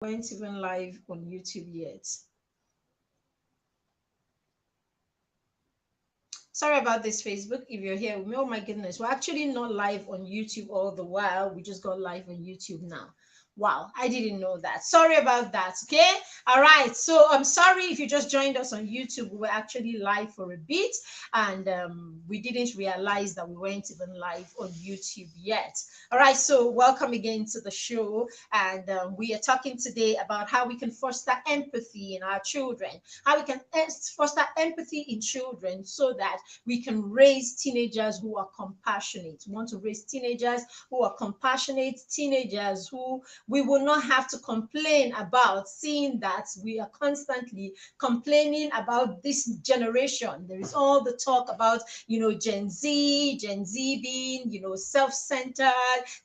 Weren't even live on YouTube yet. Sorry about this, Facebook. If you're here with me, oh my goodness, we're actually not live on YouTube all the while. We just got live on YouTube now. Wow, I didn't know that. Sorry about that. Okay. All right. So I'm sorry if you just joined us on YouTube. We were actually live for a bit and we didn't realize that we weren't even live on YouTube yet. All right. So welcome again to the show. And we are talking today about how we can foster empathy in our children, how we can foster empathy in children so that we can raise teenagers who are compassionate. We want to raise teenagers who are compassionate, teenagers who we will not have to complain about, seeing that we are constantly complaining about this generation. There is all the talk about, Gen Z being, self-centered,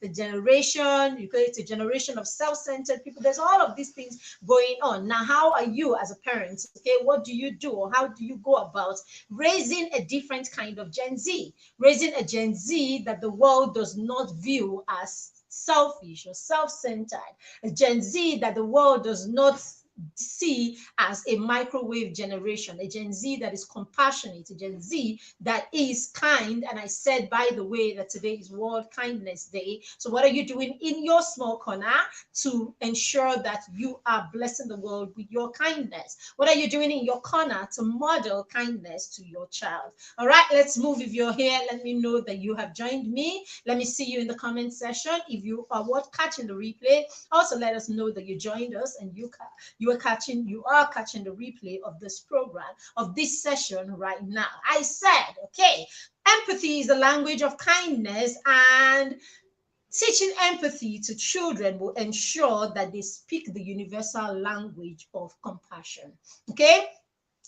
the generation, you call it a generation of self-centered people. There's all of these things going on. Now, how are you as a parent? Okay, what do you do, or how do you go about raising a different kind of Gen Z, raising a Gen Z that the world does not view as selfish or self-centered, a Gen Z that the world does not see as a microwave generation, a Gen Z that is compassionate, a Gen Z that is kind. And I said, by the way, that today is World Kindness Day. So what are you doing in your small corner to ensure that you are blessing the world with your kindness? What are you doing in your corner to model kindness to your child? All right, let's move. If you're here, let me know that you have joined me. Let me see you in the comment section. If you are catching the replay, also let us know that you joined us and you are catching the replay of this program, of this session right now. I said, okay, empathy is the language of kindness, and teaching empathy to children will ensure that they speak the universal language of compassion. Okay?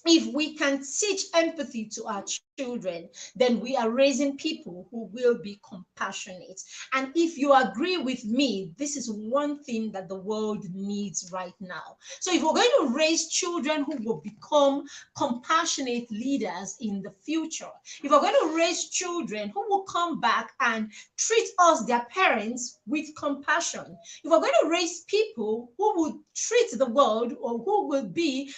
If we can teach empathy to our children, then we are raising people who will be compassionate. And if you agree with me, this is one thing that the world needs right now. So if we're going to raise children who will become compassionate leaders in the future, if we're going to raise children who will come back and treat us, their parents, with compassion, if we're going to raise people who will treat the world, or who will be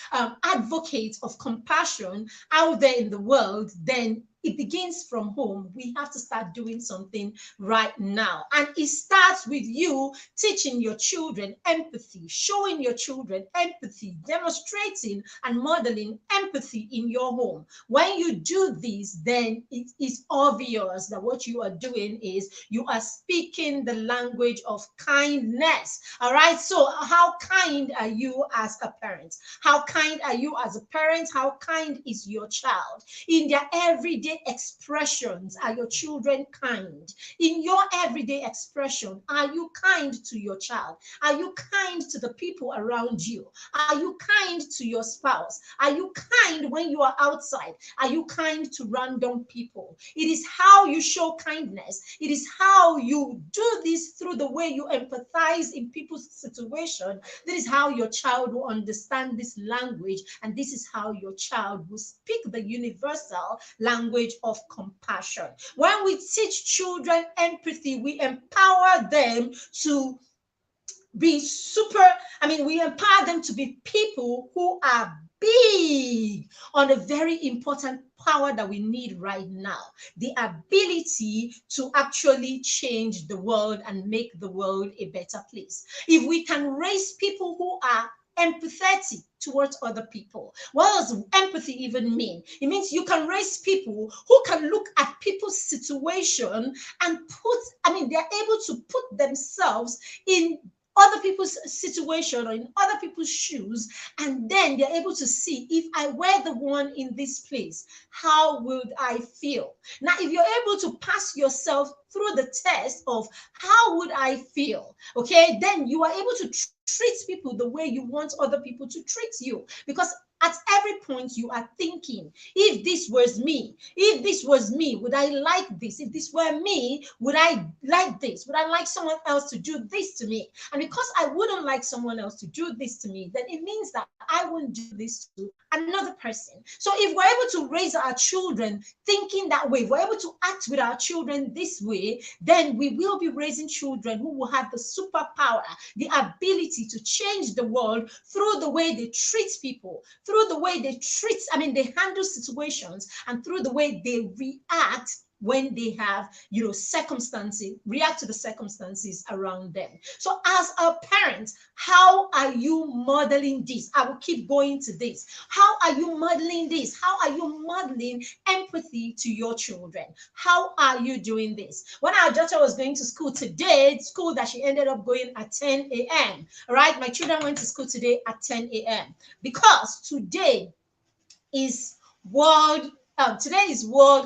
advocates of compassion out there in the world, then it begins from home. We have to start doing something right now. And it starts with you teaching your children empathy, showing your children empathy, demonstrating and modeling empathy in your home. When you do this, then it is obvious that what you are doing is you are speaking the language of kindness. All right. So how kind are you as a parent? How kind are you as a parent? How kind is your child? In their everyday expressions, are your children kind? In your everyday expression, are you kind to your child? Are you kind to the people around you? Are you kind to your spouse? Are you kind when you are outside? Are you kind to random people? It is how you show kindness. It is how you do this, through the way you empathize in people's situation. This is how your child will understand this language, and this is how your child will speak the universal language of compassion. When we teach children empathy, we empower them to be we empower them to be people who are big on a very important power that we need right now, the ability to actually change the world and make the world a better place. If we can raise people who are empathetic towards other people. What does empathy even mean? It means you can raise people who can look at people's situation and they're able to put themselves in other people's situation or in other people's shoes, and then they're able to see, if I were the one in this place, how would I feel? Now, if you're able to pass yourself through the test of how would I feel, okay, then you are able to treat people the way you want other people to treat you. Because At every point you are thinking, if this was me, if this was me, would I like this? If this were me, would I like this? Would I like someone else to do this to me? And because I wouldn't like someone else to do this to me, then it means that I won't do this to another person. So if we're able to raise our children thinking that way, if we're able to act with our children this way, then we will be raising children who will have the superpower, the ability to change the world through the way they treat people, through the way they handle situations, and through the way they react when they have, circumstances, react to the circumstances around them. So as a parent, how are you modeling this? I will keep going to this. How are you modeling this? How are you modeling empathy to your children? How are you doing this? When our daughter was going to school today, school that she ended up going at 10 a.m., right? My children went to school today at 10 a.m. because today is World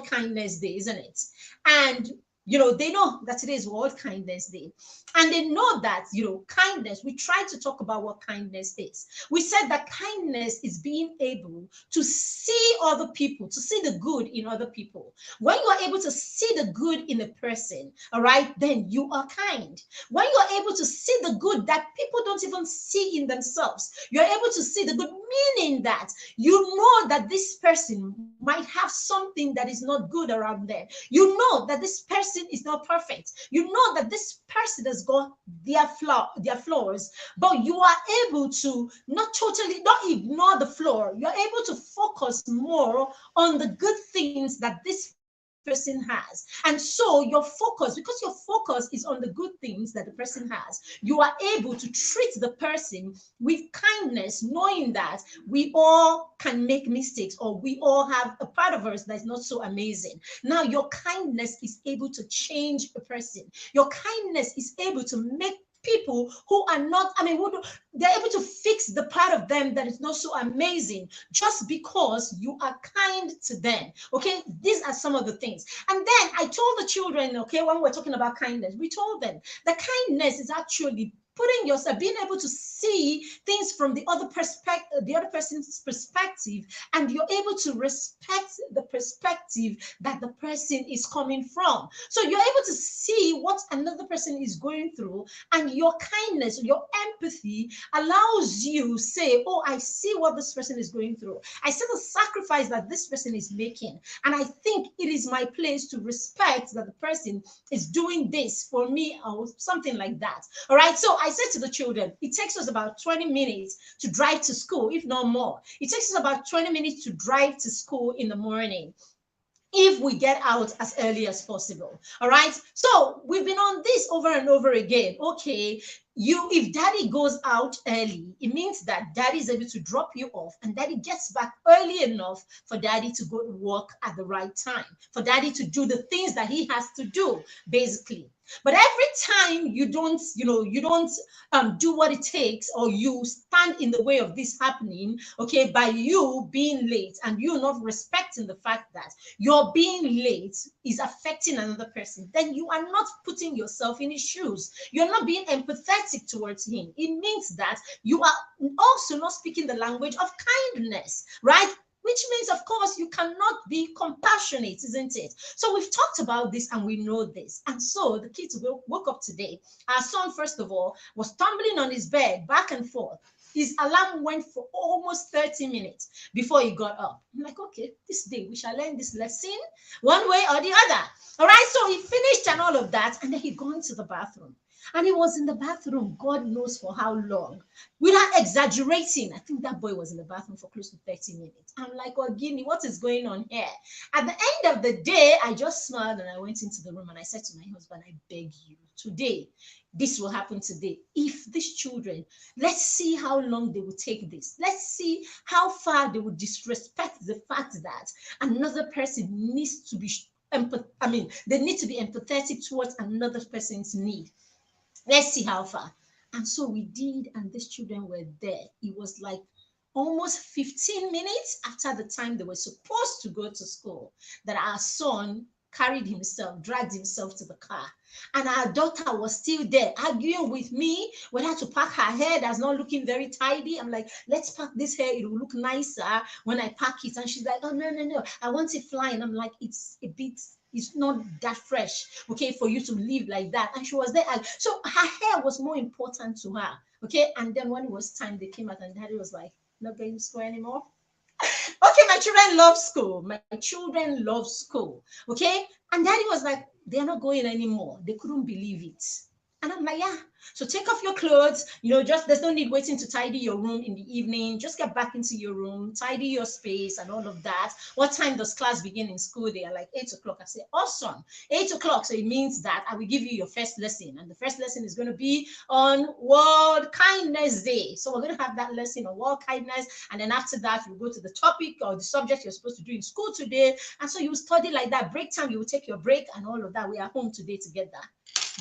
Kindness Day, isn't it? And they know that today is World Kindness Day. And they know that, kindness, we try to talk about what kindness is. We said that kindness is being able to see other people, to see the good in other people. When you are able to see the good in a person, all right, then you are kind. When you are able to see the good that people don't even see in themselves, you're able to see the good, meaning that you know that this person might have something that is not good around them. You know that this person is not perfect. You know that this person has got their flaws, but you are able to not ignore the flaw. You're able to focus more on the good things that this person has. And so your focus, because your focus is on the good things that the person has, you are able to treat the person with kindness, knowing that we all can make mistakes, or we all have a part of us that's not so amazing. Now your kindness is able to change a person. Your kindness is able to make people who are not, they're able to fix the part of them that is not so amazing, just because you are kind to them. Okay, these are some of the things. And then I told the children, okay, when we're talking about kindness, we told them that kindness is actually putting yourself, being able to see things from the other perspective, the other person's perspective, and you're able to respect the perspective that the person is coming from. So you're able to see what another person is going through, and your kindness, your empathy allows you say, oh, I see what this person is going through. I see the sacrifice that this person is making, and I think it is my place to respect that the person is doing this for me, or something like that. All right, so I said to the children, it takes us about 20 minutes to drive to school, if not more. It takes us about 20 minutes to drive to school in the morning, if we get out as early as possible. All right, so we've been on this over and over again. Okay, if daddy goes out early, it means that daddy is able to drop you off, and daddy gets back early enough for daddy to go to work at the right time, for daddy to do the things that he has to do, basically. But every time you don't do what it takes, or you stand in the way of this happening, okay, by you being late and you not respecting the fact that your being late is affecting another person, then you are not putting yourself in his shoes. You're not being empathetic towards him. It means that you are also not speaking the language of kindness, right? Which means, of course, you cannot be compassionate, isn't it? So we've talked about this and we know this. And so the kids woke up today. Our son, first of all, was tumbling on his bed back and forth. His alarm went for almost 30 minutes before he got up. I'm like, okay, this day we shall learn this lesson one way or the other. All right, so he finished and all of that, and then he gone to the bathroom. And he was in the bathroom, God knows for how long. Without exaggerating, I think that boy was in the bathroom for close to 30 minutes. I'm like, oh, Guinea, what is going on here? At the end of the day, I just smiled and I went into the room and I said to my husband, I beg you, today, this will happen today. If these children, let's see how long they will take this. Let's see how far they will disrespect the fact that another person needs to be they need to be empathetic towards another person's need. Let's see how far. And so we did, and these children were there. It was like almost 15 minutes after the time they were supposed to go to school that our son carried himself, dragged himself to the car. And our daughter was still there arguing with me whether to pack her hair that's not looking very tidy. I'm like, let's pack this hair, it will look nicer when I pack it. And she's like, oh, no, no, no, I want it flying. I'm like, it's a bit, it's not that fresh, okay, for you to live like that. And she was there. So her hair was more important to her, okay. And then when it was time, they came out and daddy was like, not going to school anymore. Okay, my children love school. My children love school. Okay. And daddy was like, they're not going anymore. They couldn't believe it. And I'm like, yeah. So take off your clothes, just there's no need waiting to tidy your room in the evening. Just get back into your room, tidy your space and all of that. What time does class begin in school? They are like 8 o'clock. I say, awesome, 8 o'clock. So it means that I will give you your first lesson. And the first lesson is going to be on World Kindness Day. So we're going to have that lesson on World Kindness. And then after that, you go to the topic or the subject you're supposed to do in school today. And so you study like that. Break time, you will take your break and all of that. We are home today together.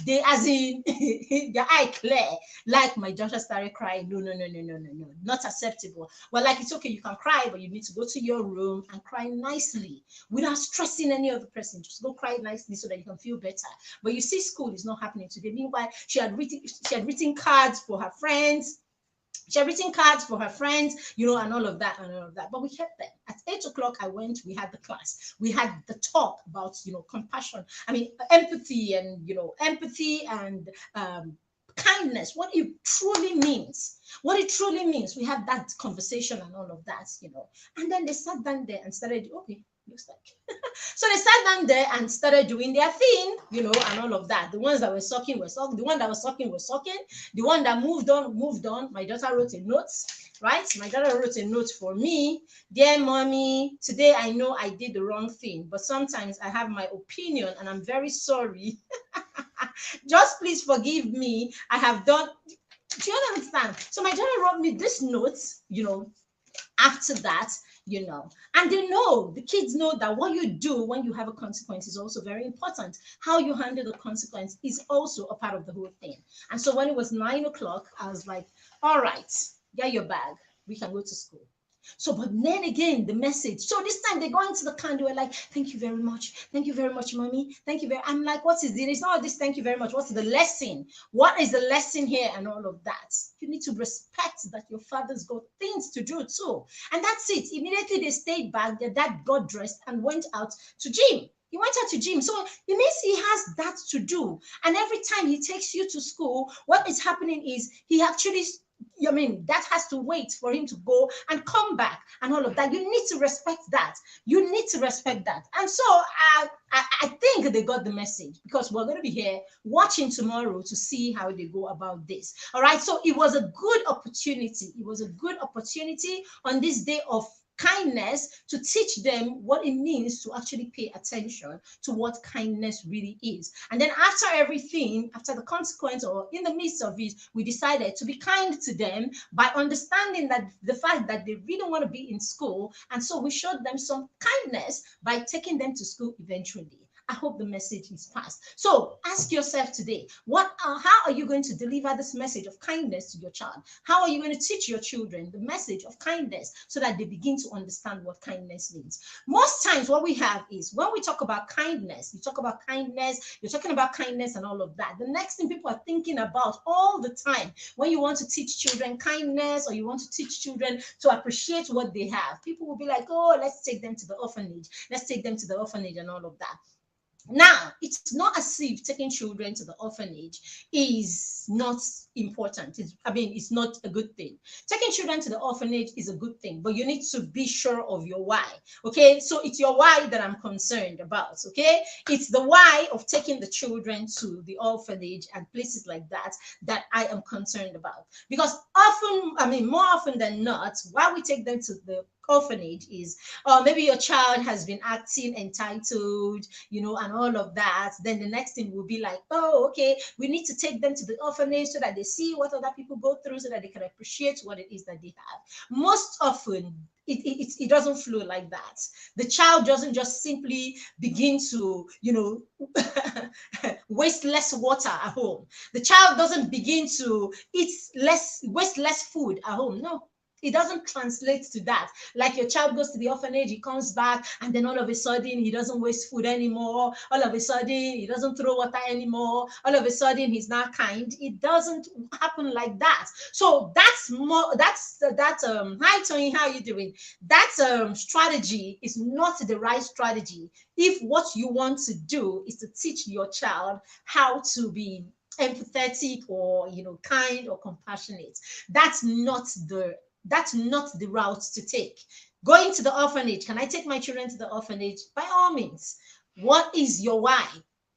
They, as in, their eye clear, like my daughter started crying. No, no, no, no, no, no, no, not acceptable. Well, like, it's okay, you can cry, but you need to go to your room and cry nicely without stressing any other person. Just go cry nicely so that you can feel better. But you see, school is not happening today. Meanwhile, she had written cards for her friends. She had written cards for her friends, and all of that and all of that. But we kept them. At 8 o'clock, I went, we had the class. We had the talk about, compassion. I mean, empathy and, kindness, what it truly means. What it truly means. We had that conversation and all of that, And then they sat down there and started, okay, looks like. So they sat down there and started doing their thing, and all of that. The ones that were sucking were sucking. The one that was sucking was sucking. The one that moved on, moved on. My daughter wrote a note, right? My daughter wrote a note for me. Dear mommy, today I know I did the wrong thing, but sometimes I have my opinion and I'm very sorry. Just please forgive me. I have done. Do you understand? So my daughter wrote me this note, after that, and the kids know that what you do when you have a consequence is also very important. How you handle the consequence is also a part of the whole thing. And so when it was 9 o'clock, I was like, all right, get your bag, we can go to school. So, but then again, the message. So this time they go into the car, they were like, thank you very much, mommy, thank you very. I'm like, what is it? It's not this thank you very much. What's the lesson? What is the lesson here and all of that? You need to respect that your father's got things to do too. And that's it. Immediately they stayed back, their dad got dressed and went out to gym. He went out to gym. So it means he has that to do. And every time he takes you to school, what is happening is he actually, that has to wait for him to go and come back and all of that. You need to respect that. You need to respect that. And so I think they got the message, because we're going to be here watching tomorrow to see how they go about this. All right. So it was a good opportunity. It was a good opportunity on this day of kindness to teach them what it means to actually pay attention to what kindness really is. And then after everything, after the consequence or in the midst of it, we decided to be kind to them by understanding that the fact that they really want to be in school. And so we showed them some kindness by taking them to school eventually. I hope the message is passed. So ask yourself today, how are you going to deliver this message of kindness to your child? How are you going to teach your children the message of kindness so that they begin to understand what kindness means? Most times what we have is when we talk about kindness, you talk about kindness, you're talking about kindness and all of that. The next thing people are thinking about all the time when you want to teach children kindness or you want to teach children to appreciate what they have, people will be like, oh, let's take them to the orphanage. Let's take them to the orphanage and all of that. Now, it's not as if taking children to the orphanage is not important. It's not a good thing. Taking children to the orphanage is a good thing, but you need to be sure of your why. Okay, so it's your why that I'm concerned about. Okay, it's the why of taking the children to the orphanage and places like that that I am concerned about. Because more often than not, why we take them to the orphanage is maybe your child has been acting entitled, and all of that. Then the next thing will be like, oh, okay, we need to take them to the orphanage so that they see what other people go through, so that they can appreciate what it is that they have. Most often it doesn't flow like that. The child doesn't just simply begin to waste less water at home. The child doesn't begin to waste less food at home. No. It doesn't translate to that. Like your child goes to the orphanage, he comes back, and then all of a sudden he doesn't waste food anymore. All of a sudden he doesn't throw water anymore. All of a sudden he's not kind. It doesn't happen like that. So that's more. Hi Tony, how you doing? That strategy is not the right strategy if what you want to do is to teach your child how to be empathetic or kind or compassionate. That's not the route to take. Going to the orphanage, can I take my children to the orphanage? By all means. What is your why?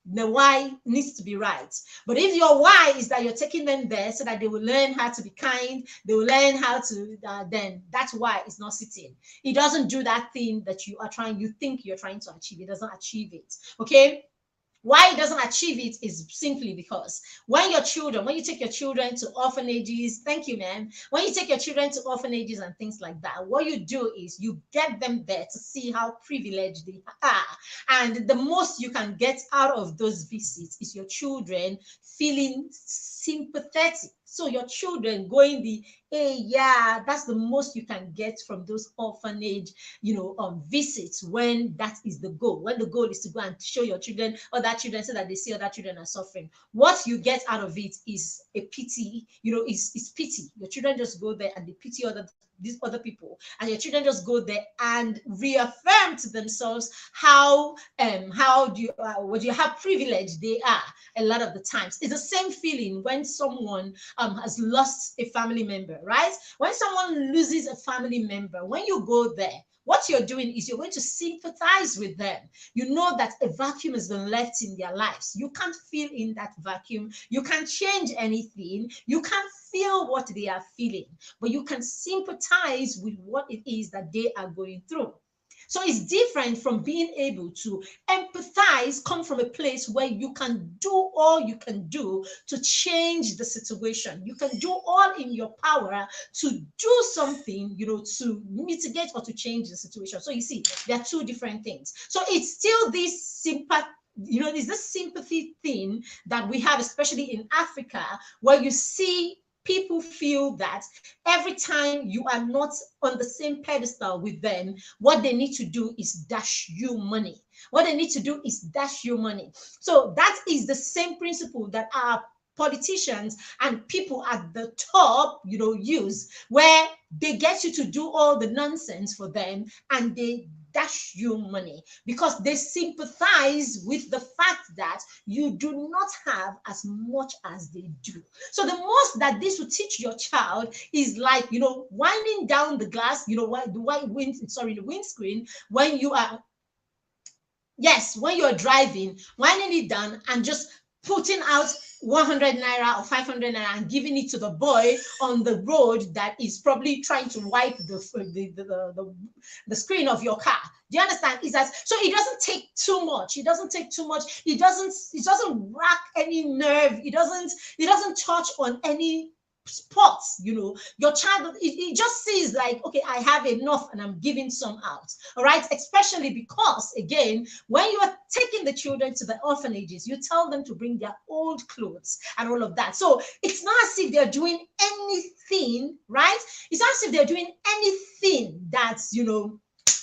The why needs to be right. But if your why is that you're taking them there so that they will learn how to be kind, they will learn how to, then that's why it's not sitting. It doesn't do that thing that you think you're trying to achieve. It doesn't achieve it. Okay. Why it doesn't achieve it is simply because when you take your children to orphanages, thank you, man. When you take your children to orphanages and things like that, what you do is you get them there to see how privileged they are. And the most you can get out of those visits is your children feeling sympathetic. So your children going hey, yeah, that's the most you can get from those orphanage, visits, when that is the goal. When the goal is to go and show your children other children so that they see other children are suffering. What you get out of it is a pity, is pity. Your children just go there and they pity these other people, and your children just go there and reaffirm to themselves how privilege they are. A lot of the times it's the same feeling when someone has lost a family member, right? When someone loses a family member, when you go there, what you're doing is you're going to sympathize with them. You know that a vacuum has been left in their lives. You can't fill in that vacuum. You can't change anything. You can't feel what they are feeling, but you can sympathize with what it is that they are going through. So it's different from being able to empathize, come from a place where you can do all you can do to change the situation. You can do all in your power to do something, to mitigate or to change the situation. So you see, there are two different things. So it's still this sympathy. It's this sympathy thing that we have, especially in Africa, where you see people feel that every time you are not on the same pedestal with them, what they need to do is dash you money. What they need to do is dash you money. So that is the same principle that our politicians and people at the top, use, where they get you to do all the nonsense for them and they dash you money because they sympathize with the fact that you do not have as much as they do. So the most that this will teach your child is like, winding down the glass, the windscreen when you are, yes, when you're driving, winding it down and just putting out 100 naira or 500 naira and giving it to the boy on the road that is probably trying to wipe the screen of your car. Do you understand? Is that so? It doesn't take too much. It doesn't take too much. It doesn't rack any nerve. It doesn't touch on any spots. Your child, it just sees like, okay, I have enough and I'm giving some out. All right, especially because, again, when you are taking the children to the orphanages, you tell them to bring their old clothes and all of that. So it's not as if they're doing anything, right? It's not as if they're doing anything that's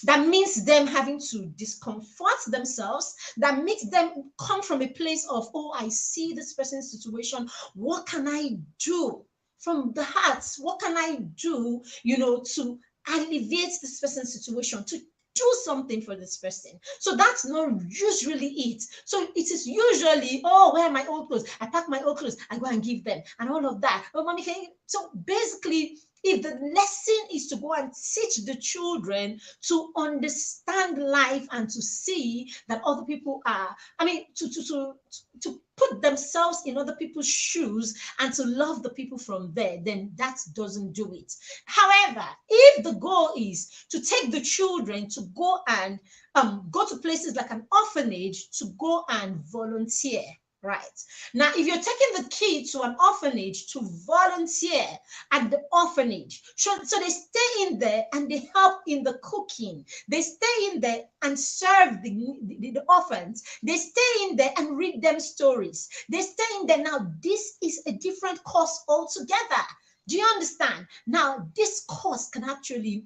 that means them having to discomfort themselves, that makes them come from a place of, oh, I see this person's situation, what can I do from the heart? What can I do, to alleviate this person's situation, to do something for this person? So that's not usually it. So it is usually, oh, where are my old clothes? I pack my old clothes, I go and give them, and all of that. Oh, mommy, can you? So basically, if the lesson is to go and teach the children to understand life and to see that other people are, to put themselves in other people's shoes and to love the people from there, then that doesn't do it. However, if the goal is to take the children to go and go to places like an orphanage to go and volunteer, right? Now, if you're taking the kid to an orphanage to volunteer at the orphanage, so they stay in there and they help in the cooking. They stay in there and serve the orphans. They stay in there and read them stories. They stay in there. Now, this is a different course altogether. Do you understand? Now, this course can actually,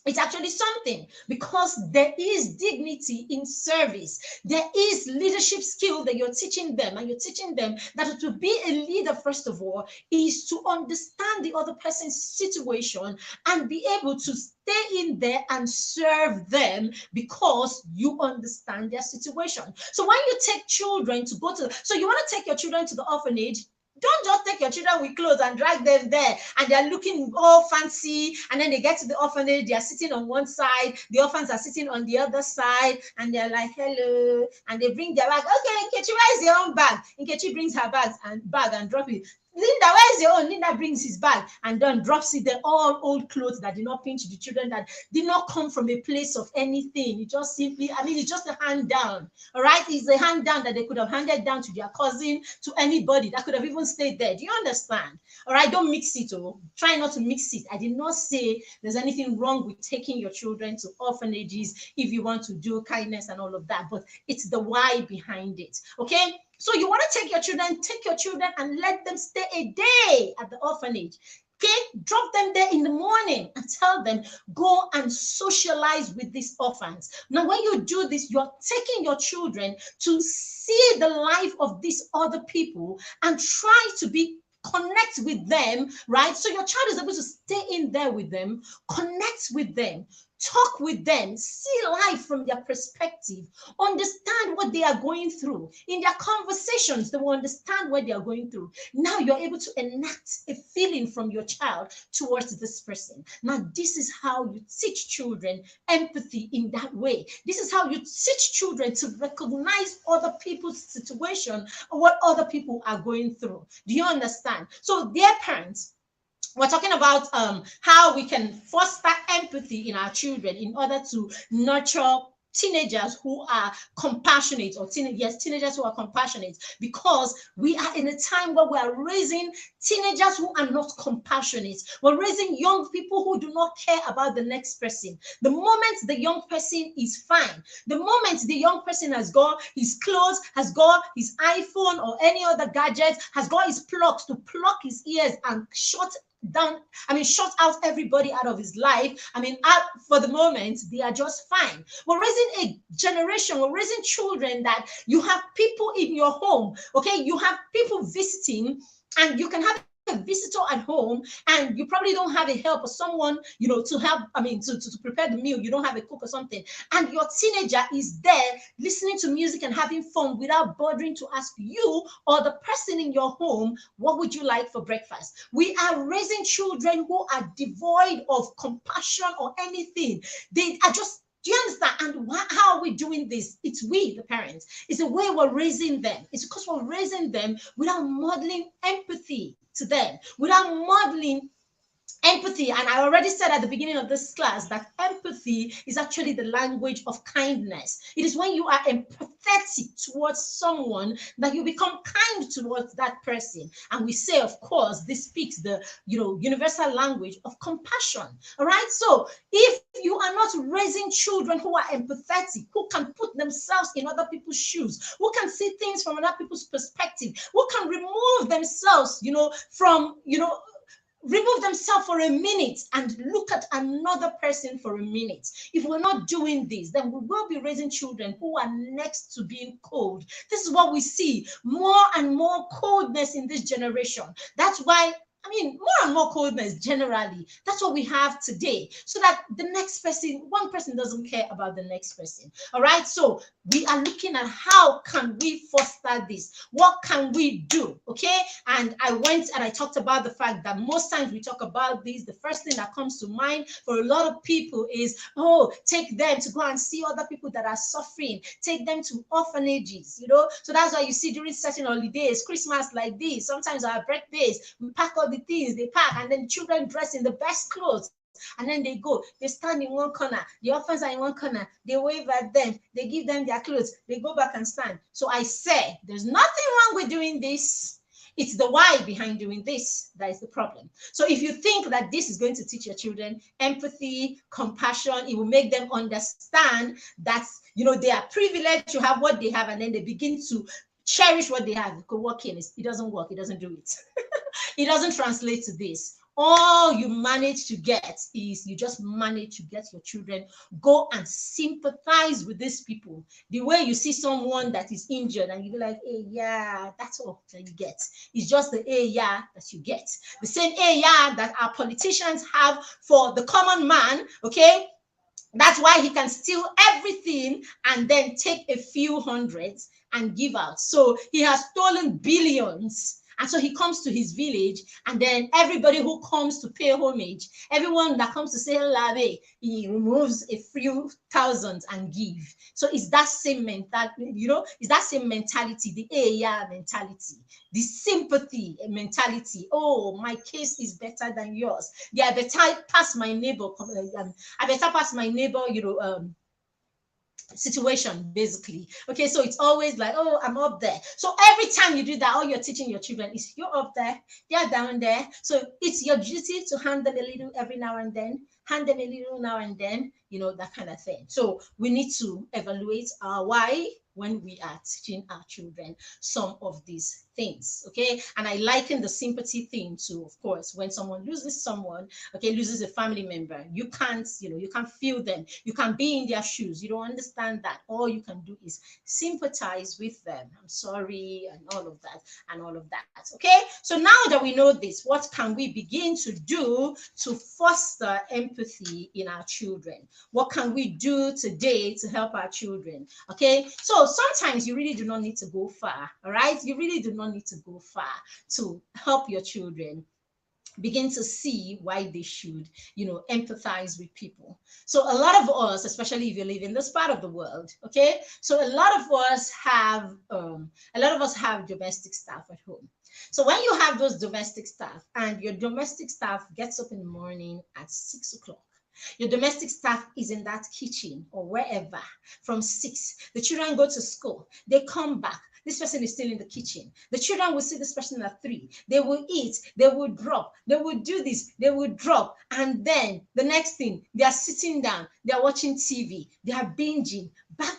it's actually something, because there is dignity in service. There is leadership skill that you're teaching them, and you're teaching them that to be a leader, first of all, is to understand the other person's situation and be able to stay in there and serve them because you understand their situation. So when you take children to go to, so you want to take your children to the orphanage, don't just take your children with clothes and drag them there and they're looking all fancy, and then they get to the orphanage, they are sitting on one side, the orphans are sitting on the other side, and they're like, hello, and they bring their bag. Okay, Nkechi, where is your own bag? Nkechi brings her bag and drop it. Linda, where is your own? Linda brings his bag and then drops it. They're all old clothes that did not pinch the children, that did not come from a place of anything. It just simply, I mean, it's just a hand down. All right, it's a hand down that they could have handed down to their cousin, to anybody that could have even stayed there. Do you understand? All right, don't mix it. Oh, try not to mix it. I did not say there's anything wrong with taking your children to orphanages if you want to do kindness and all of that, but it's the why behind it. Okay. So you want to take your children and let them stay a day at the orphanage. Okay, drop them there in the morning and tell them, go and socialize with these orphans. Now, when you do this, you're taking your children to see the life of these other people and try to connect with them, right? So your child is able to stay in there with them, connect with them, talk with them, see life from their perspective, understand what they are going through. In their conversations, they will understand what they are going through. Now you're able to enact a feeling from your child towards this person. Now, this is how you teach children empathy in that way. This is how you teach children to recognize other people's situation or what other people are going through. Do you understand? So, dear parents, we're talking about how we can foster empathy in our children in order to nurture teenagers who are compassionate, or teenagers who are compassionate, because we are in a time where we are raising teenagers who are not compassionate. We're raising young people who do not care about the next person. The moment the young person is fine, the moment the young person has got his clothes, has got his iPhone or any other gadget, has got his plugs to pluck his ears and shut out everybody out of his life. For the moment, they are just fine. We're raising a generation, we're raising children that you have people in your home, okay? You have people visiting, and you can have a visitor at home, and you probably don't have a help or someone, to help, to prepare the meal. You don't have a cook or something, and your teenager is there listening to music and having fun without bothering to ask you or the person in your home, what would you like for breakfast? We are raising children who are devoid of compassion or anything. They are just, do you understand? And how are we doing this? It's we, the parents. It's the way we're raising them. It's because we're raising them without modeling empathy to them, without modeling empathy. And I already said at the beginning of this class that empathy is actually the language of kindness. It is when you are empathetic towards someone that you become kind towards that person. And we say, of course, this speaks the universal language of compassion. All right. So if you are not raising children who are empathetic, who can put themselves in other people's shoes, who can see things from other people's perspective, who can remove themselves, remove themselves for a minute and look at another person for a minute. If we're not doing this, then we will be raising children who are next to being cold. This is what we see, more and more coldness in this generation. That's why more and more coldness generally. That's what we have today. So that the next person, one person doesn't care about the next person. All right. So we are looking at how can we foster this? What can we do? Okay. And I went and I talked about the fact that most times we talk about this, the first thing that comes to mind for a lot of people is, oh, take them to go and see other people that are suffering. Take them to orphanages, So that's why you see during certain holidays, Christmas like this, sometimes our birthdays, we pack up the things they pack, and then children dress in the best clothes, and then they go, they stand in one corner, the orphans are in one corner, they wave at them, they give them their clothes, they go back and stand. So I say there's nothing wrong with doing this. It's the why behind doing this that is the problem. So if you think that this is going to teach your children empathy, compassion, it will make them understand that they are privileged to have what they have, and then they begin to cherish what they have. It could work in it. It doesn't work. It doesn't do it. It doesn't translate to this. all you manage to get is you just manage to get your children go and sympathize with these people. The way you see someone that is injured and you be like, hey, yeah, that's all that you get. It's just the hey, yeah, that you get. The same hey, yeah, that our politicians have for the common man, okay? That's why he can steal everything and then take a few hundreds and give out. So he has stolen billions. And so he comes to his village, and then everybody who comes to pay homage, everyone that comes to say hello, he removes a few thousands and give. So it's that same mentality, it's that same mentality, the yeah mentality, the sympathy mentality. Oh, my case is better than yours. Yeah, I better pass my neighbor. I better pass my neighbor, situation, basically. Okay, so it's always like, oh, I'm up there. So every time you do that, all you're teaching your children is you're up there, they're down there. So it's your duty to hand them a little every now and then, hand them a little now and then, that kind of thing. So we need to evaluate our why when we are teaching our children some of these things. Okay, and I liken the sympathy thing to, of course, when someone loses someone, okay, loses a family member, you can't feel them, you can be in their shoes, you don't understand that. All you can do is sympathize with them. I'm sorry, and all of that and all of that. Okay, so now that we know this, what can we begin to do to foster empathy in our children? What can we do today to help our children? Okay, so sometimes you really do not need to go far. All right, you really do not need to go far to help your children begin to see why they should, empathize with people. So a lot of us, especially if you live in this part of the world, okay, so a lot of us have domestic staff at home. So when you have those domestic staff and your domestic staff gets up in the morning at 6 o'clock, your domestic staff is in that kitchen or wherever from 6. The children go to school, they come back. This person is still in the kitchen. The children will see this person at 3. They will eat, they will drop, they will do this, they will drop. And then the next thing, they are sitting down, they are watching TV, they are binging, back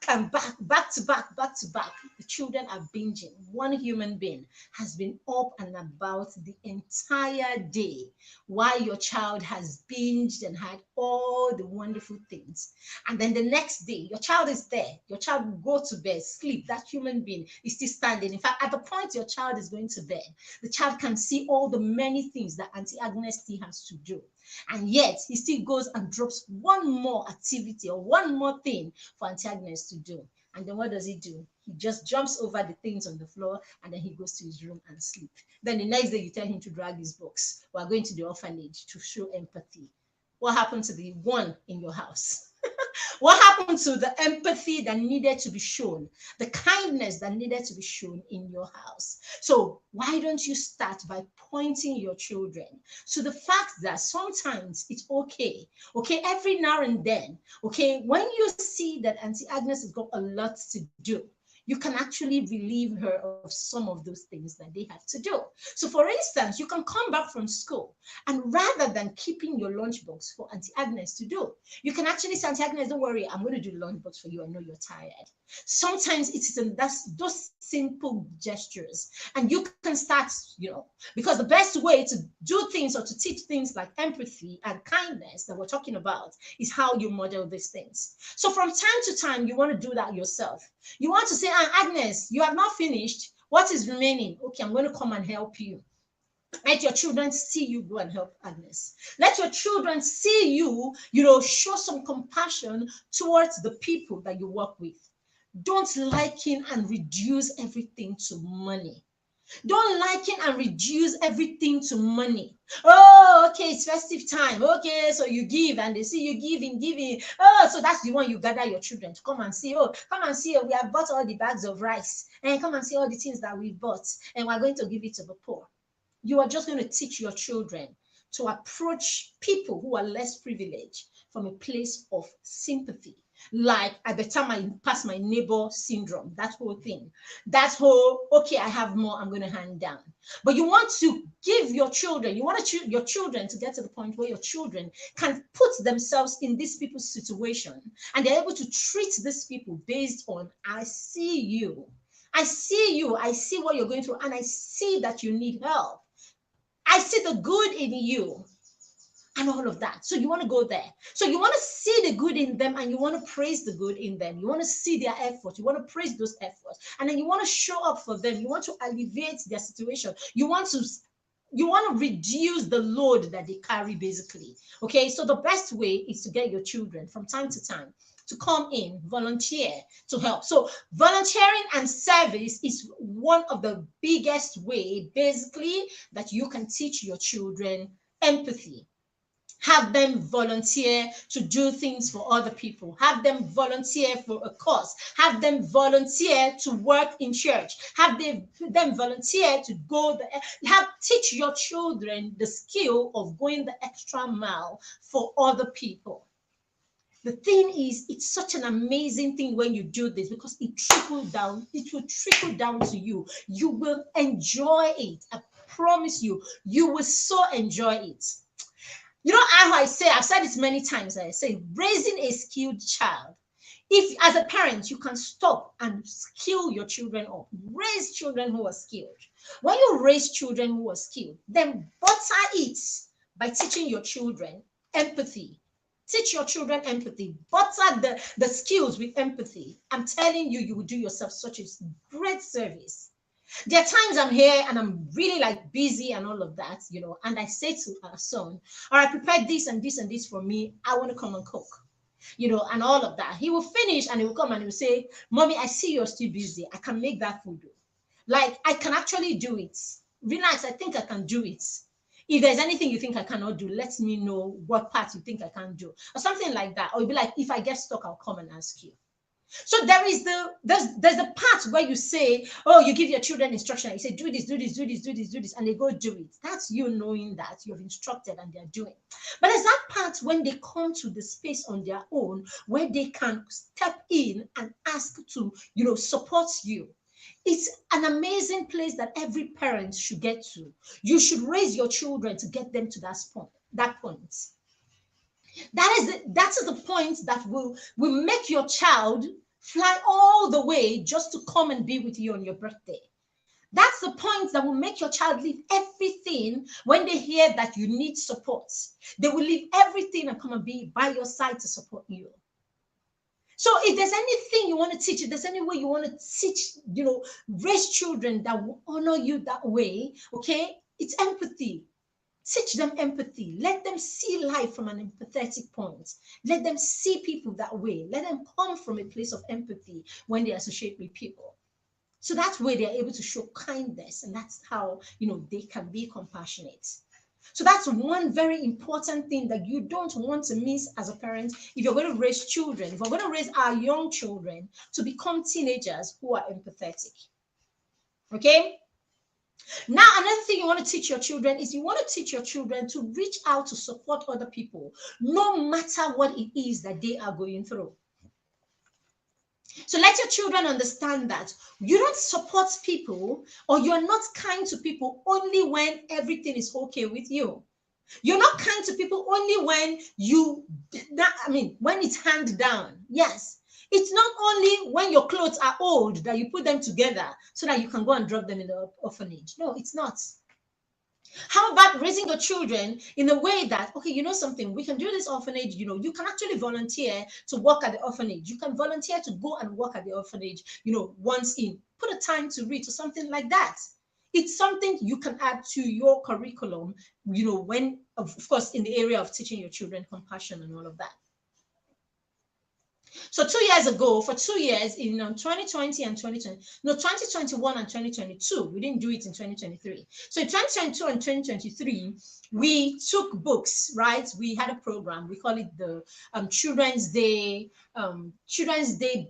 and back to back. The children are binging. One human being has been up and about the entire day while your child has binged and had all the wonderful things. And then the next day, your child is there. Your child will go to bed, sleep. That human being is still standing. In fact, at the point your child is going to bed, the child can see all the many things that Auntie Agnes still has to do. And yet he still goes and drops one more activity or one more thing for Auntie Agnes to do. And then what does he do? He just jumps over the things on the floor and then he goes to his room and sleep. Then the next day you tell him to drag his books. We're going to the orphanage to show empathy. What happened to the one in your house? What happened to the empathy that needed to be shown, the kindness that needed to be shown in your house? So why don't you start by pointing your children to the fact that sometimes it's okay, every now and then, when you see that Auntie Agnes has got a lot to do, you can actually relieve her of some of those things that they have to do. So for instance, you can come back from school and rather than keeping your lunchbox for Auntie Agnes to do, you can actually say, Auntie Agnes, don't worry, I'm going to do the lunchbox for you. I know you're tired. Sometimes it's in those simple gestures. And you can start, because the best way to do things or to teach things like empathy and kindness that we're talking about is how you model these things. So from time to time, you want to do that yourself. You want to say, Agnes, you have not finished. What is remaining? Okay, I'm going to come and help you. Let your children see you go and help Agnes. Let your children see you, show some compassion towards the people that you work with. Don't liken and reduce everything to money. Don't liken and reduce everything to money. Oh, okay, it's festive time. Okay, so you give and they see you giving. Oh, so that's the one you gather your children to come and see. Oh, come and see. We have bought all the bags of rice and come and see all the things that we bought and we're going to give it to the poor. You are just going to teach your children to approach people who are less privileged from a place of sympathy. Like at the time I pass my neighbor syndrome, that whole thing, that whole, okay, I have more, I'm going to hand down. But you want to give your children, you want your children to get to the point where your children can put themselves in these people's situation and they're able to treat these people based on, I see you, I see what you're going through, and I see that you need help. I see the good in you, and all of that. So you want to go there. So you want to see the good in them, and you want to praise the good in them. You want to see their effort. You want to praise those efforts. And then you want to show up for them. You want to alleviate their situation. You want to reduce the load that they carry, basically. Okay, so the best way is to get your children from time to time to come in, volunteer to help. So volunteering and service is one of the biggest way, basically, that you can teach your children empathy. Have them volunteer to do things for other people. Have them volunteer for a cause. Have them volunteer to work in church. Them volunteer to teach your children the skill of going the extra mile for other people. The thing is, it's such an amazing thing when you do this, because it will trickle down to you. You will enjoy it. I promise you, you will so enjoy it. You know how I've said it many times. I say, raising a skilled child. If as a parent, you can stop and skill your children up, raise children who are skilled. When you raise children who are skilled, then butter it by teaching your children empathy. Teach your children empathy. Butter the skills with empathy. I'm telling you, you will do yourself such a great service. There are times I'm here and I'm really like busy and all of that, and I say to our son, all right, prepare this and this and this for me. I want to come and cook, and all of that. He will finish and he will come and he will say, Mommy, I see you're still busy. I can make that food. Like, I can actually do it. Relax, I think I can do it. If there's anything you think I cannot do, let me know what part you think I can do, or something like that. Or you'll be like, if I get stuck, I'll come and ask you. So there's the part where you say, oh, you give your children instruction. You say, do this, do this, do this, do this, do this, and they go do it. That's you knowing that you've instructed and they're doing. But there's that part when they come to the space on their own, where they can step in and ask to, support you. It's an amazing place that every parent should get to. You should raise your children to get them to that point. That is the point that will make your child fly all the way just to come and be with you on your birthday. That's the point that will make your child leave everything when they hear that you need support. They will leave everything and come and be by your side to support you. So if there's anything you want to teach, if there's any way you want to teach, raise children that will honor you that way, okay, it's empathy. Teach them empathy. Let them see life from an empathetic point. Let them see people that way. Let them come from a place of empathy when they associate with people. So that way they're able to show kindness, and that's how, they can be compassionate. So that's one very important thing that you don't want to miss as a parent if you're going to raise children, if we're going to raise our young children to become teenagers who are empathetic. Okay? Now, another thing you want to teach your children is you want to teach your children to reach out to support other people, no matter what it is that they are going through. So let your children understand that you don't support people, or you're not kind to people only when everything is okay with you. You're not kind to people only when when it's hand down. Yes. It's not only when your clothes are old that you put them together so that you can go and drop them in the orphanage. No, it's not. How about raising your children in a way that, okay, you know something, we can do this orphanage, you can actually volunteer to work at the orphanage. You can volunteer to go and work at the orphanage, once in, put a time to read or something like that. It's something you can add to your curriculum, when, of course, in the area of teaching your children compassion and all of that. So 2 years ago, for 2 years, in 2020 and 2021 and 2022, we didn't do it in 2023. So in 2022 and 2023, we took books, right? We had a program. We call it the Children's Day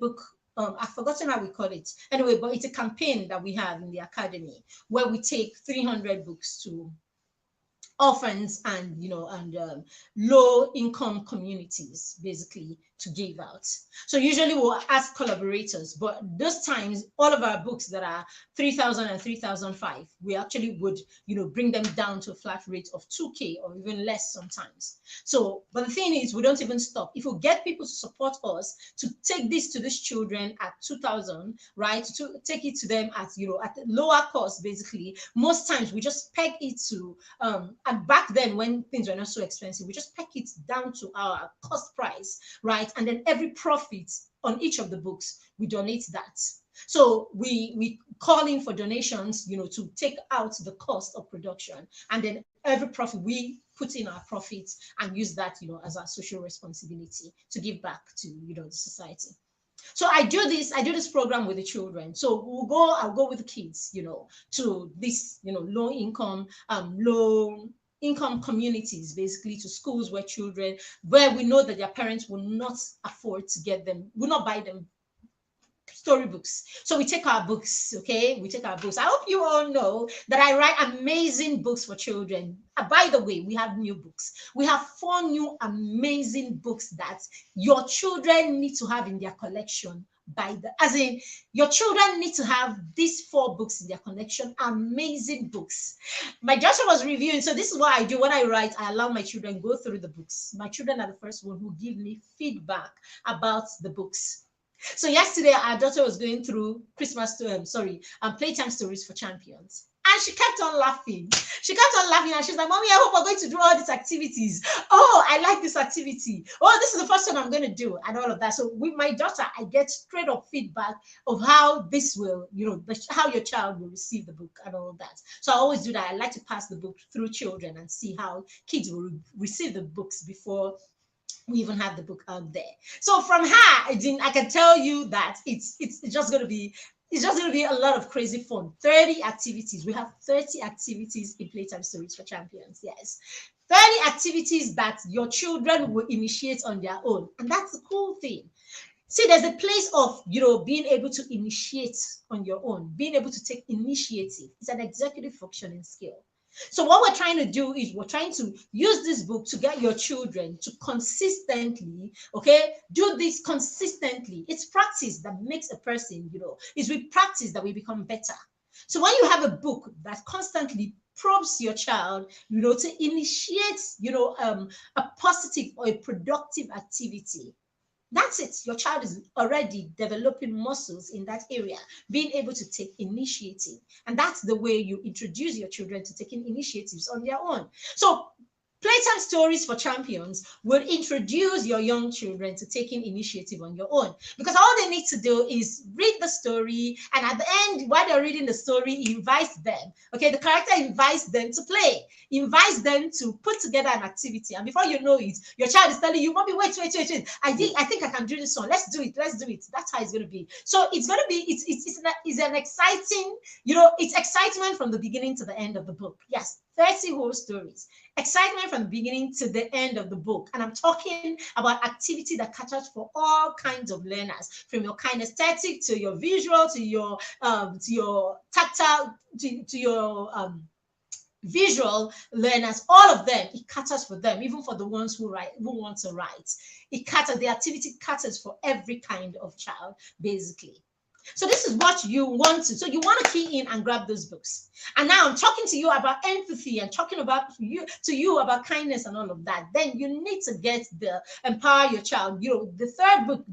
book. I've forgotten how we call it. Anyway, but it's a campaign that we have in the academy where we take 300 books to orphans and low income communities basically to give out. So usually we'll ask collaborators, but those times all of our books that are 3,000 and 3,005, we actually would bring them down to a flat rate of 2K or even less sometimes. So but the thing is, we don't even stop. If we get people to support us to take this to these children at 2,000, right, to take it to them at at lower cost, basically most times we just peg it to and back then when things were not so expensive, we just peg it down to our cost price, right? And then every profit on each of the books, we donate that. So we call in for donations, to take out the cost of production, and then every profit we put in our profits and use that, as our social responsibility to give back to the society. So I do this program with the children. So I'll go with the kids, to this, low income communities, basically to schools where we know that their parents will not afford to will not buy them storybooks. So we take our books, okay? We take our books. I hope you all know that I write amazing books for children. By the way, we have new books. We have 4 new amazing books that your children need to have in their collection. Your children need to have these 4 books in their collection. Amazing books. My daughter was reviewing. So this is what I do when I write. I allow my children go through the books. My children are the first one who give me feedback about the books. So yesterday, our daughter was going through Playtime Stories for Champions. And she kept on laughing. And she's like, Mommy, I hope we're going to do all these activities. Oh, I like this activity. Oh, this is the first one I'm going to do, and all of that. So with my daughter, I get straight up feedback of how this will, how your child will receive the book and all of that. So I always do that. I like to pass the book through children and see how kids will receive the books before we even have the book out there. So from her, I can tell you that it's just going to be a lot of crazy fun. 30 activities. We have 30 activities in Playtime Stories for Champions. Yes. 30 activities that your children will initiate on their own. And that's the cool thing. See, there's a place of, being able to initiate on your own, being able to take initiative. It's an executive functioning skill. So what we're trying to do is we're trying to use this book to get your children to consistently, do this consistently. It's practice that makes a person, it's with practice that we become better. So when you have a book that constantly prompts your child, to initiate, a positive or a productive activity, that's it. Your child is already developing muscles in that area, being able to take initiative. And that's the way you introduce your children to taking initiatives on their own. So Playtime Stories for Champions will introduce your young children to taking initiative on your own, because all they need to do is read the story, and at the end, while they're reading the story, invites them. Okay, the character invites them to play, invites them to put together an activity, and before you know it, your child is telling you, Mommy, wait. I think I can do this one. Let's do it. That's how it's going to be. So it's going to be it's an exciting, it's excitement from the beginning to the end of the book. Yes, 30 whole stories. Excitement from the beginning to the end of the book. And I'm talking about activity that caters for all kinds of learners, from your kinesthetic to your visual to your tactile to your visual learners. All of them, it caters for them, even for the ones who want to write. The activity caters for every kind of child, basically. So this is what you want to. So you want to key in and grab those books. And now I'm talking to you about empathy and talking about you about kindness and all of that. Then you need to get the Empower Your Child. The third book,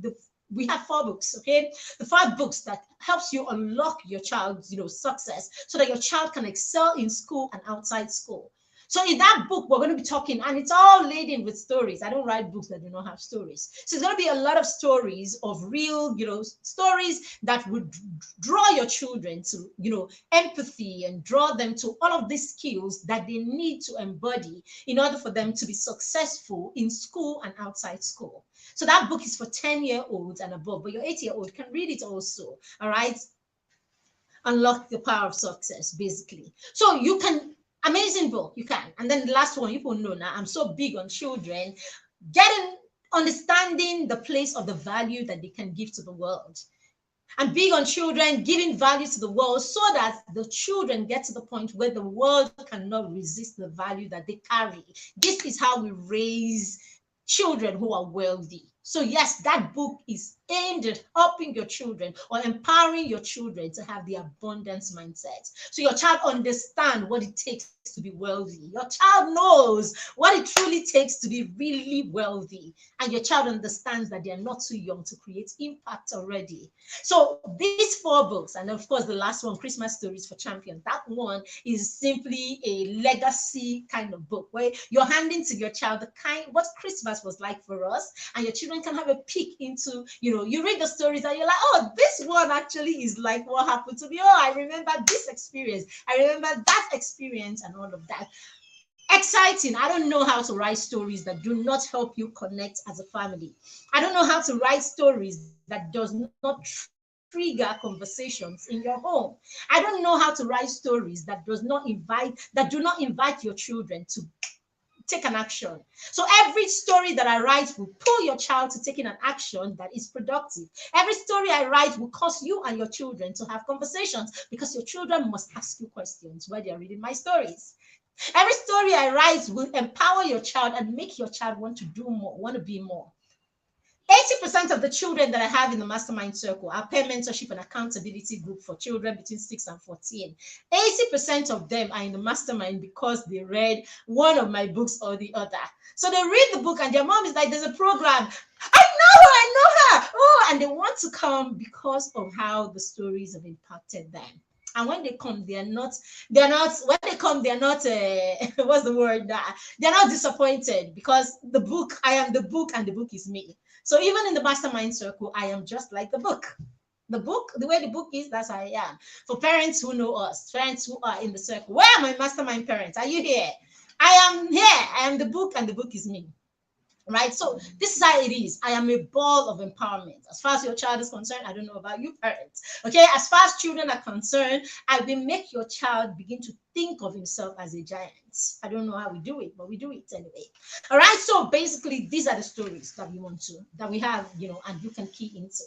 we have 4 books, okay? The 5 books that helps you unlock your child's, success, so that your child can excel in school and outside school. So in that book, we're going to be talking, and it's all laden with stories. I don't write books that do not have stories. So it's going to be a lot of stories of real, stories that would draw your children to, empathy, and draw them to all of these skills that they need to embody in order for them to be successful in school and outside school. So that book is for 10-year-olds and above, but your 8-year-old can read it also, all right? Unlock the power of success, basically. So you can, amazing book, you can. And then the last one, you will know now, I'm so big on children, understanding the place of the value that they can give to the world. I'm big on children giving value to the world so that the children get to the point where the world cannot resist the value that they carry. This is how we raise children who are wealthy. So yes, that book is aimed at helping your children or empowering your children to have the abundance mindset. So your child understands what it takes to be wealthy. Your child knows what it truly takes to be really wealthy. And your child understands that they are not too young to create impact already. So these 4 books, and of course the last one, Christmas Stories for Champions, that one is simply a legacy kind of book where you're handing to your child the kind what Christmas was like for us, and your children can have a peek into, you read the stories and you're like, oh, this one actually is like what happened to me. Oh, I remember this experience. I remember that experience and all of that. Exciting. I don't know how to write stories that do not help you connect as a family. I don't know how to write stories that does not trigger conversations in your home. I don't know how to write stories that do not invite your children to take an action. So every story that I write will pull your child to taking an action that is productive. Every story I write will cause you and your children to have conversations, because your children must ask you questions while they're reading my stories. Every story I write will empower your child and make your child want to do more, want to be more. 80% of the children that I have in the mastermind circle, our peer mentorship and accountability group for children between 6 and 14, 80% of them are in the mastermind because they read one of my books or the other. So they read the book and their mom is like, there's a program. I know her. Oh, and they want to come because of how the stories have impacted them. And when they come, they're not, when they come, they're not, what's the word? They're not disappointed, because I am the book and the book is me. So even in the mastermind circle, I am just like the book. The way the book is, that's how I am. For parents who know us, parents who are in the circle, where are my mastermind parents? Are you here? I am here. I am the book and the book is me. Right? So this is how it is. I am a ball of empowerment. As far as your child is concerned, I don't know about you parents. Okay, as far as children are concerned, I will make your child begin to think of himself as a giant. I don't know how we do it, but we do it anyway. All right, so basically these are the stories that we have, and you can key into.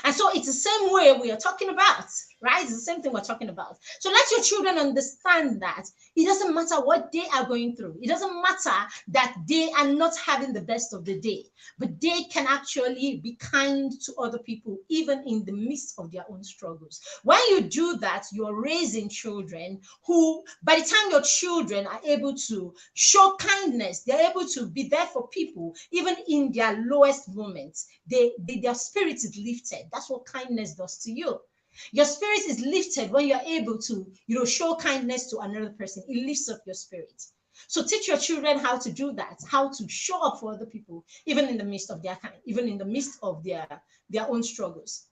And so it's the same way we are talking about, right? It's the same thing we're talking about. So let your children understand that it doesn't matter what they are going through. It doesn't matter that they are not having the best of the day, but they can actually be kind to other people, even in the midst of their own struggles. When you do that, you're raising children who, by the time your children are able to show kindness, they're able to be there for people, even in their lowest moments, their spirit is lifted. That's what kindness does to you. Your spirit is lifted when you're able to, show kindness to another person. It lifts up your spirit. So teach your children how to do that, how to show up for other people, even in the midst of their own struggles.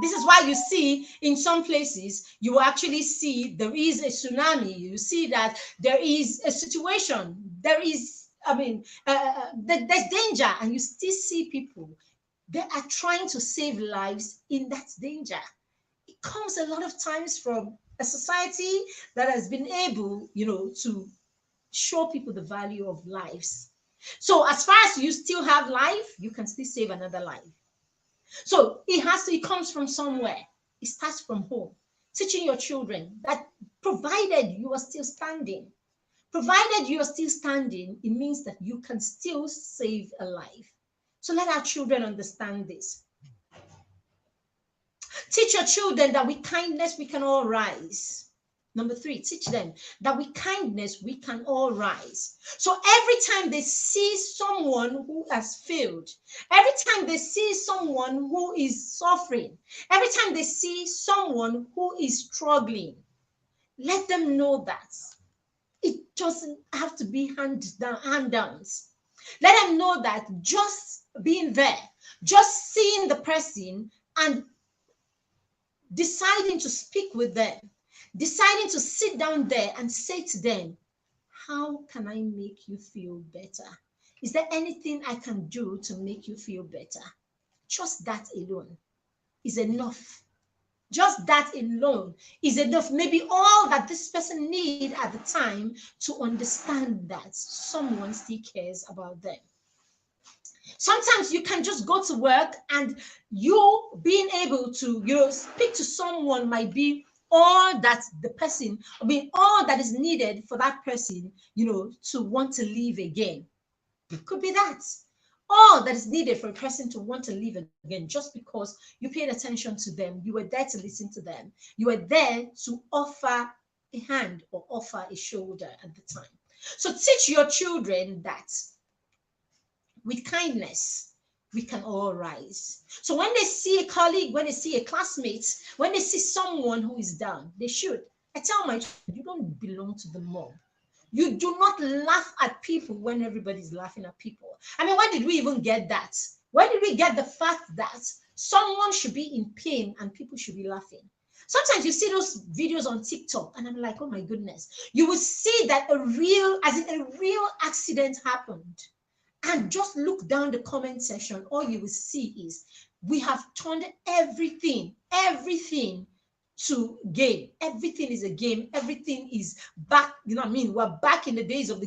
This is why you see in some places, you will actually see there is a tsunami. You see that there is a situation. There is, there's danger, and you still see people. They are trying to save lives in that danger. It comes a lot of times from a society that has been able, to show people the value of lives. So as far as you still have life, you can still save another life. So it comes from somewhere. It starts from home. Teaching your children that provided you are still standing, it means that you can still save a life. So let our children understand this. Teach your children that with kindness we can all rise. Number 3, teach them that with kindness we can all rise. So every time they see someone who has failed, every time they see someone who is suffering, every time they see someone who is struggling, let them know that it doesn't have to be hand-downs. Let them know that just being there, just seeing the person and deciding to speak with them, deciding to sit down there and say to them, how can I make you feel better? Is there anything I can do to make you feel better? Just that alone is enough. Just that alone is enough. Maybe all that this person needs at the time to understand that someone still cares about them. Sometimes you can just go to work, and you being able to, speak to someone might be all that the person, I mean, all that is needed for that person, to want to leave again. It could be that. All that is needed for a person to want to leave again, just because you paid attention to them, you were there to listen to them, you were there to offer a hand or offer a shoulder at the time. So teach your children that with kindness, we can all rise. So when they see a colleague, when they see a classmate, when they see someone who is down, they should. I tell my children, you don't belong to the mob. You do not laugh at people when everybody's laughing at people. I mean, when did we even get that? When did we get the fact that someone should be in pain and people should be laughing? Sometimes you see those videos on TikTok, and I'm like, oh my goodness. You will see that a real accident happened. And just look down the comment section, all you will see is we have turned everything to game. Everything is a game. Everything is back. You know what I mean? We're back in the days of the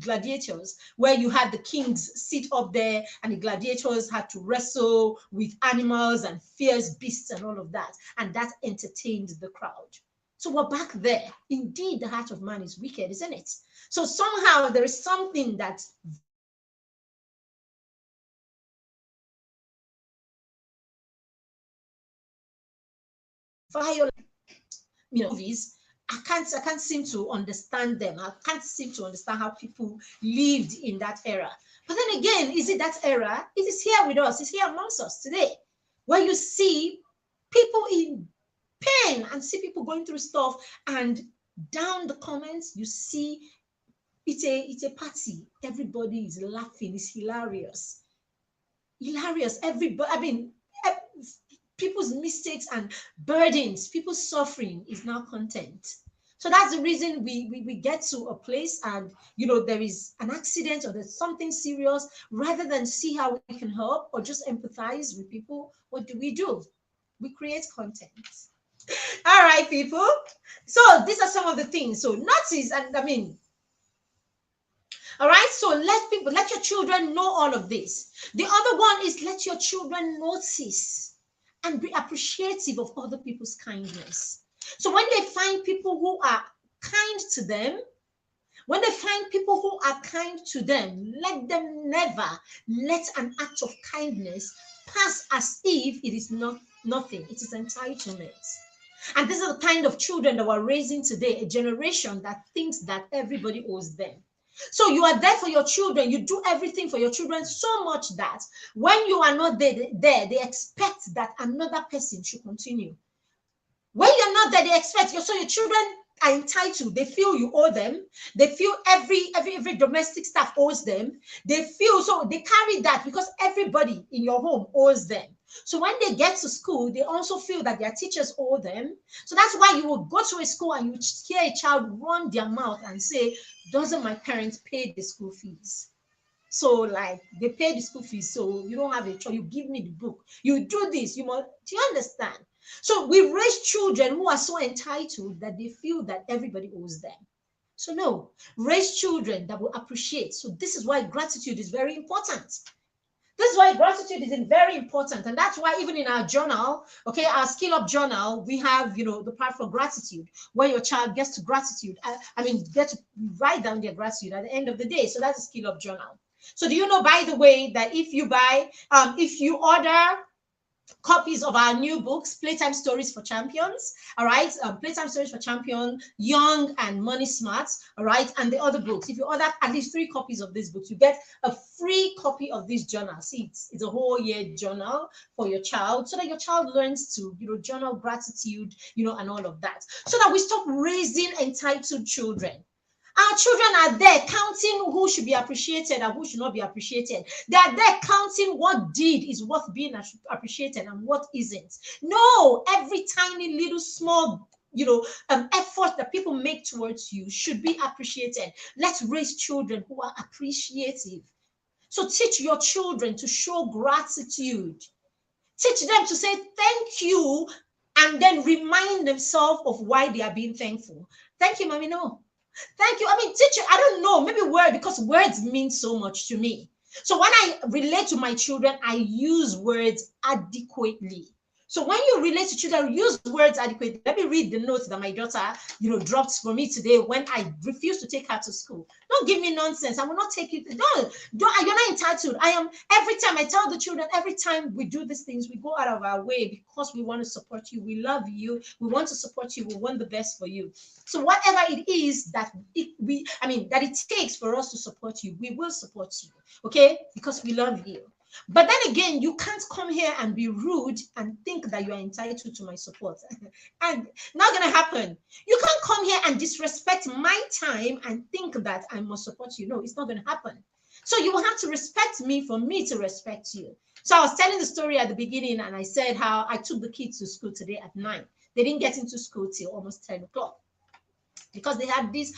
gladiators, where you had the kings sit up there and the gladiators had to wrestle with animals and fierce beasts and all of that. And that entertained the crowd. So we're back there. Indeed, the heart of man is wicked, isn't it? So somehow there is something that violent, movies. I can't seem to understand them. I can't seem to understand how people lived in that era. But then again, is it that era? It is here with us. It's here amongst us today, where you see people in pain and see people going through stuff, and down the comments you see it's a party. Everybody is laughing. It's hilarious. Everybody, I mean, people's mistakes and burdens, people's suffering is now content. So that's the reason we get to a place, and there is an accident or there's something serious. Rather than see how we can help or just empathize with people, what do? We create content. All right, people. So these are some of the things. So notice, and I mean, all right, so let your children know all of this. The other one is let your children notice and be appreciative of other people's kindness. So when they find people who are kind to them, let them never let an act of kindness pass as if it is nothing. It is entitlement. And these are the kind of children that we're raising today, a generation that thinks that everybody owes them. So you are there for your children. You do everything for your children so much that when you are not there, they expect that another person should continue. When you're not there, they expect you. So your children are entitled. They feel you owe them. They feel every domestic staff owes them. They feel, so they carry that because everybody in your home owes them. So when they get to school, they also feel that their teachers owe them. So that's why you will go to a school and you hear a child run their mouth and say, doesn't my parents pay the school fees? So like they pay the school fees, so you don't have a choice. You give me the book. You do this. Do you understand? So we raise children who are so entitled that they feel that everybody owes them. So no, raise children that will appreciate. So this is why gratitude is very important. This is why gratitude is very important. And that's why even in our journal, okay, our Skill Up journal, we have, the part for gratitude, where your child gets to gratitude. Get to write down their gratitude at the end of the day. So that's a Skill Up journal. So do you know, by the way, that if you order copies of our new books, Playtime Stories for Champions, all right, Playtime Stories for Champion, Young and Money Smart, all right, and the other books. If you order at least 3 copies of these books, you get a free copy of this journal. See, it's a whole year journal for your child, so that your child learns to, journal gratitude, and all of that, so that we stop raising entitled children. Our children are there counting who should be appreciated and who should not be appreciated. They are there counting what deed is worth being appreciated and what isn't. No, every tiny little small effort that people make towards you should be appreciated. Let's raise children who are appreciative. So teach your children to show gratitude. Teach them to say thank you and then remind themselves of why they are being thankful. Thank you, mommy. No. Thank you. Teacher, I don't know, maybe because words mean so much to me. So when I relate to my children, I use words adequately. So when you relate to children, use words adequately. Let me read the notes that my daughter, dropped for me today when I refused to take her to school. Don't give me nonsense. I will not take it. Don't. You're not entitled. I am. Every time I tell the children, every time we do these things, we go out of our way because we want to support you. We love you. We want to support you. We want the best for you. So whatever it is that that it takes for us to support you, we will support you. Okay, because we love you. But then again, you can't come here and be rude and think that you are entitled to my support. And not gonna happen. You can't come here and disrespect my time and think that I must support you. No, it's not gonna happen. So you will have to respect me for me to respect you. So I was telling the story at the beginning, and I said how I took the kids to school today at 9. They didn't get into school till almost 10 o'clock because they had this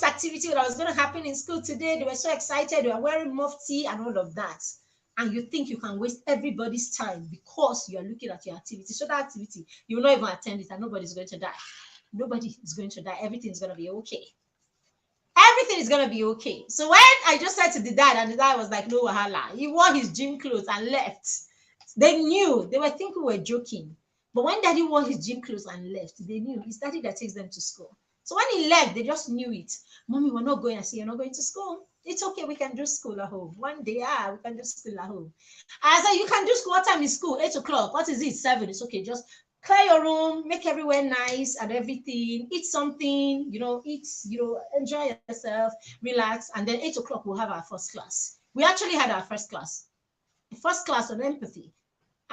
activity that was going to happen in school today. They were so excited. They were wearing mufti and all of that. And you think you can waste everybody's time because you are looking at your activity. So that activity, you will not even attend it, and nobody's going to die. Nobody is going to die. Everything's going to be okay. Everything is going to be okay. So when I just said to the dad, and the dad was like, no wahala, he wore his gym clothes and left. They knew. They were thinking we were joking. But when daddy wore his gym clothes and left, they knew it's daddy that takes them to school. So when he left, they just knew it. Mommy, we're not going. I said, you're not going to school. It's okay. We can do school at home. One day, we can do school at home. I said, you can do school. What time is school? 8 o'clock. What is it? 7. It's okay. Just clear your room, make everywhere nice and everything. Eat something, enjoy yourself, relax. And then 8 o'clock, we'll have our first class. We actually had our first class. First class on empathy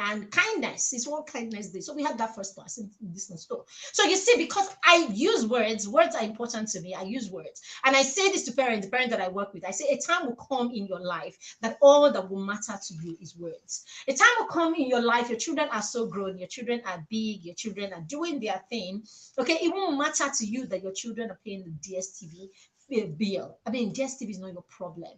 and kindness. Is what kindness did. So we had that first class in this store. So you see, because I use words are important to me. I use words. And I say this to parents, the parents that I work with. I say a time will come in your life that all that will matter to you is words. A time will come in your life, your children are so grown, your children are big, your children are doing their thing. Okay, it won't matter to you that your children are paying the DSTV bill. DSTV is not your problem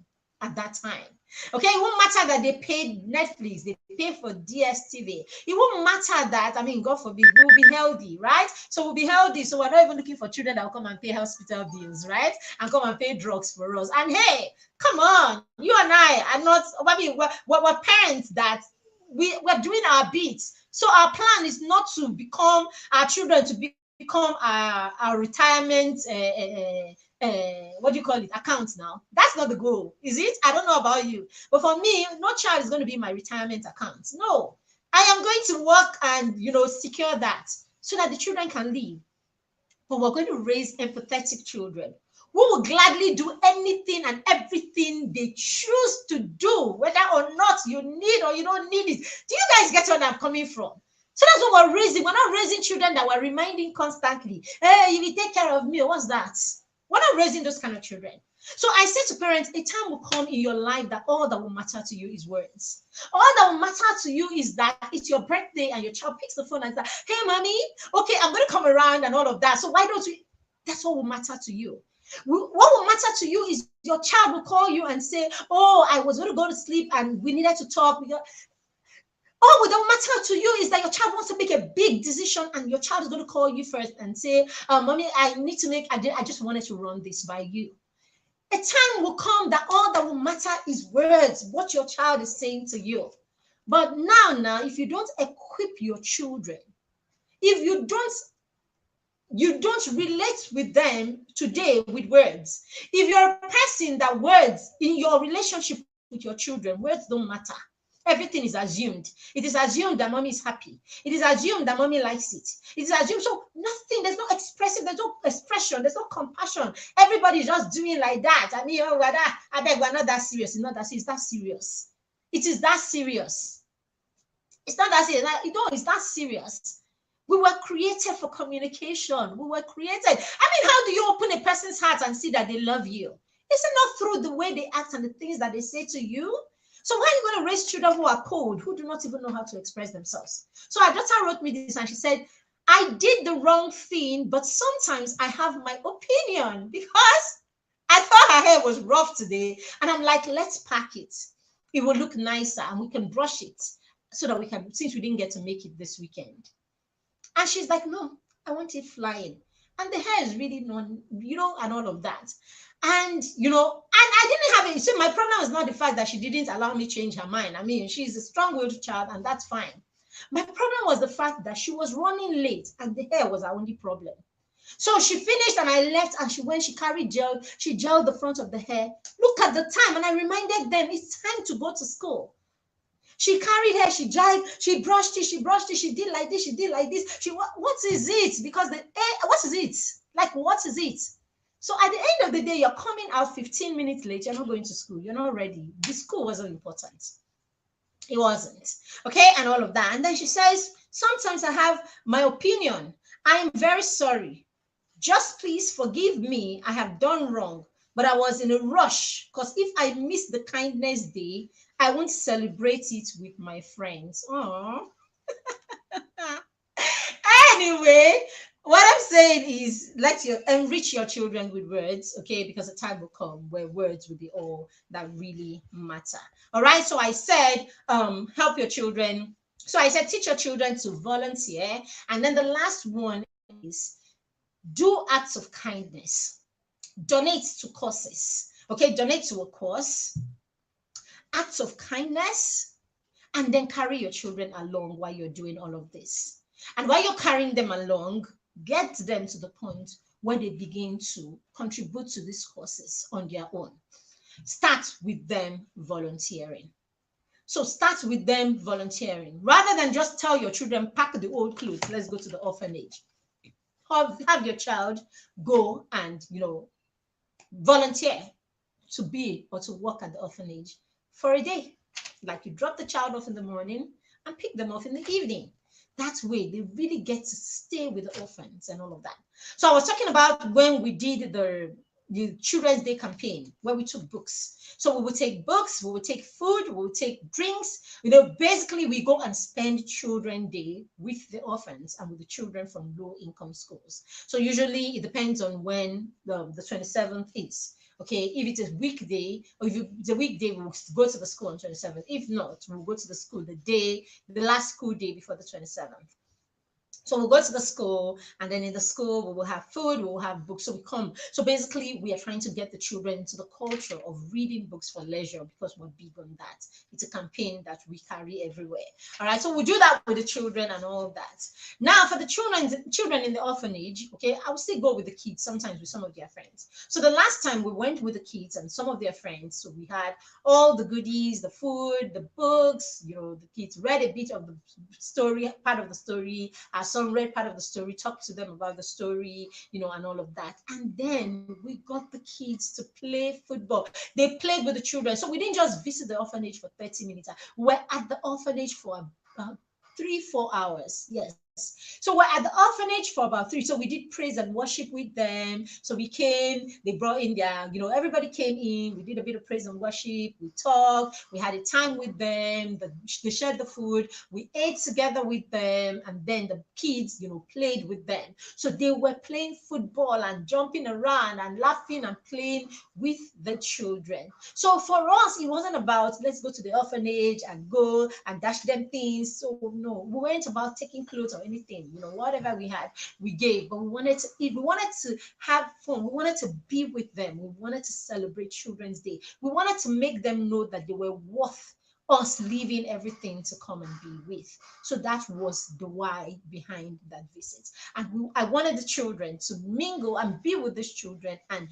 at that time. Okay, it won't matter that they paid Netflix, they pay for DSTV. It won't matter that, God forbid, we'll be healthy, right? So we'll be healthy. So we're not even looking for children that will come and pay hospital bills, right? And come and pay drugs for us. And hey, come on, you and I are not, we're parents that we're doing our bits. So our plan is not to become our children, to become our retirement what do you call it, accounts now. That's not the goal, is it? I don't know about you, but for me, no child is going to be my retirement account. No, I am going to work and secure that so that the children can live. But we're going to raise empathetic children who will gladly do anything and everything they choose to do, whether or not you need or you don't need it. Do you guys get where I'm coming from? So that's what we're raising. We're not raising children that we're reminding constantly, hey, you will take care of me. What's that? We're not raising those kind of children. So I say to parents, a time will come in your life that all that will matter to you is words. All that will matter to you is that it's your birthday and your child picks the phone and says, hey, mommy, okay, I'm going to come around and all of that. So why don't we? That's what will matter to you. What will matter to you is your child will call you and say, oh, I was going to go to sleep and we needed to talk. All what will matter to you is that your child wants to make a big decision and your child is going to call you first and say, mommy, I just wanted to run this by you. A time will come that all that will matter is words, what your child is saying to you. But now, if you don't equip your children, if you don't relate with them today with words, if you're a person that words in your relationship with your children, words don't matter. Everything is assumed. It is assumed that mommy is happy. It is assumed that mommy likes it. It is assumed. So nothing, there's no expressive, there's no expression, there's no compassion. Everybody's just doing like that. I beg, we're not that serious. It's not that serious. It's that serious. It is that serious. It's not that serious. It's that serious. We were created for communication. We were created. How do you open a person's heart and see that they love you? Is it not through the way they act and the things that they say to you? So why are you going to raise children who are cold, who do not even know how to express themselves? So our daughter wrote me this and she said, I did the wrong thing, but sometimes I have my opinion because I thought her hair was rough today. And I'm like, let's pack it. It will look nicer and we can brush it so that we can, since we didn't get to make it this weekend. And she's like, no, I want it flying. and the hair is really not, and all of that. And I didn't have it. So my problem was not the fact that she didn't allow me change her mind. I mean, she's a strong-willed child, and that's fine. My problem was the fact that she was running late, and the hair was our only problem. So she finished and I left, and she carried gel, she gelled the front of the hair. Look at the time, and I reminded them it's time to go to school. She carried hair, she dried, she brushed it, she did like this, she did like this. What is it? Because what is it? Like, what is it? So at the end of the day, you're coming out 15 minutes late, you're not going to school, you're not ready. The school wasn't important. It wasn't. Okay, and all of that. And then she says, sometimes I have my opinion. I'm very sorry. Just please forgive me. I have done wrong. But I was in a rush because if I miss the kindness day, I won't celebrate it with my friends. Aww. Anyway, what I'm saying is enrich your children with words, okay? Because a time will come where words will be all that really matter. All right. So I said, help your children. So I said, teach your children to volunteer. And then the last one is do acts of kindness. Donate to causes. Okay, donate to a cause. Acts of kindness, and then carry your children along while you're doing all of this. And while you're carrying them along, get them to the point where they begin to contribute to these causes on their own. Start with them volunteering. So start with them volunteering. Rather than just tell your children, pack the old clothes, let's go to the orphanage. Have your child go and, volunteer to be or to work at the orphanage for a day. Like, you drop the child off in the morning and pick them off in the evening. That way they really get to stay with the orphans and all of that. So I was talking about when we did the Children's Day campaign, where we took books. So we would take books, we would take food, we would take drinks. Basically we go and spend Children's Day with the orphans and with the children from low income schools. So usually it depends on when the 27th is. Okay, if it's a weekday, or if it's a weekday, we'll go to the school on 27th. If not, we'll go to the school the last school day before the 27th. So we'll go to the school, and then in the school we will have food, we will have books. So we come. So basically, we are trying to get the children into the culture of reading books for leisure, because we're big on that. It's a campaign that we carry everywhere. All right. So we do that with the children and all that. Now, for the children in the orphanage, okay, I will still go with the kids sometimes with some of their friends. So the last time we went with the kids and some of their friends, so we had all the goodies, the food, the books. The kids read a bit of the story, part of the story. Some read part of the story, talked to them about the story, and all of that. And then we got the kids to play football. They played with the children. So we didn't just visit the orphanage for 30 minutes. We're at the orphanage for about 3-4 hours. Yes. So we're at the orphanage for about 3. So we did praise and worship with them. So we came, they brought in their, everybody came in. We did a bit of praise and worship. We talked. We had a time with them. They shared the food. We ate together with them. And then the kids, played with them. So they were playing football and jumping around and laughing and playing with the children. So for us, it wasn't about, let's go to the orphanage and go and dash them things. So no, we weren't about taking clothes or anything. Whatever we had, we gave. But we wanted to have fun. We wanted to be with them. We wanted to celebrate Children's Day. We wanted to make them know that they were worth us leaving everything to come and be with. So that was the why behind that visit. And I wanted the children to mingle and be with these children and,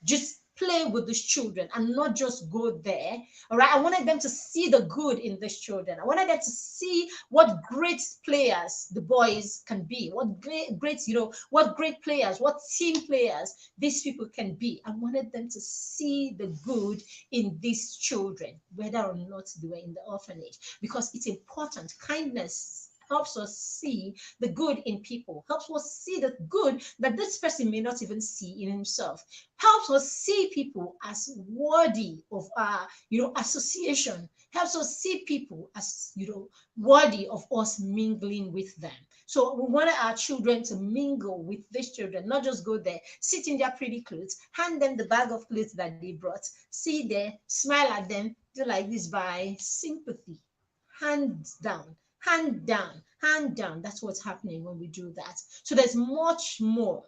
just play with these children and not just go there. All right. I wanted them to see the good in these children. I wanted them to see what great players the boys can be, what great players, what team players these people can be. I wanted them to see the good in these children, whether or not they were in the orphanage, because it's important. Kindness helps us see the good in people, helps us see the good that this person may not even see in himself, helps us see people as worthy of our, association, helps us see people as, worthy of us mingling with them. So we wanted our children to mingle with these children, not just go there, sit in their pretty clothes, hand them the bag of clothes that they brought, sit there, smile at them, do like this by sympathy, hands down. Hand down. That's what's happening when we do that. So there's much more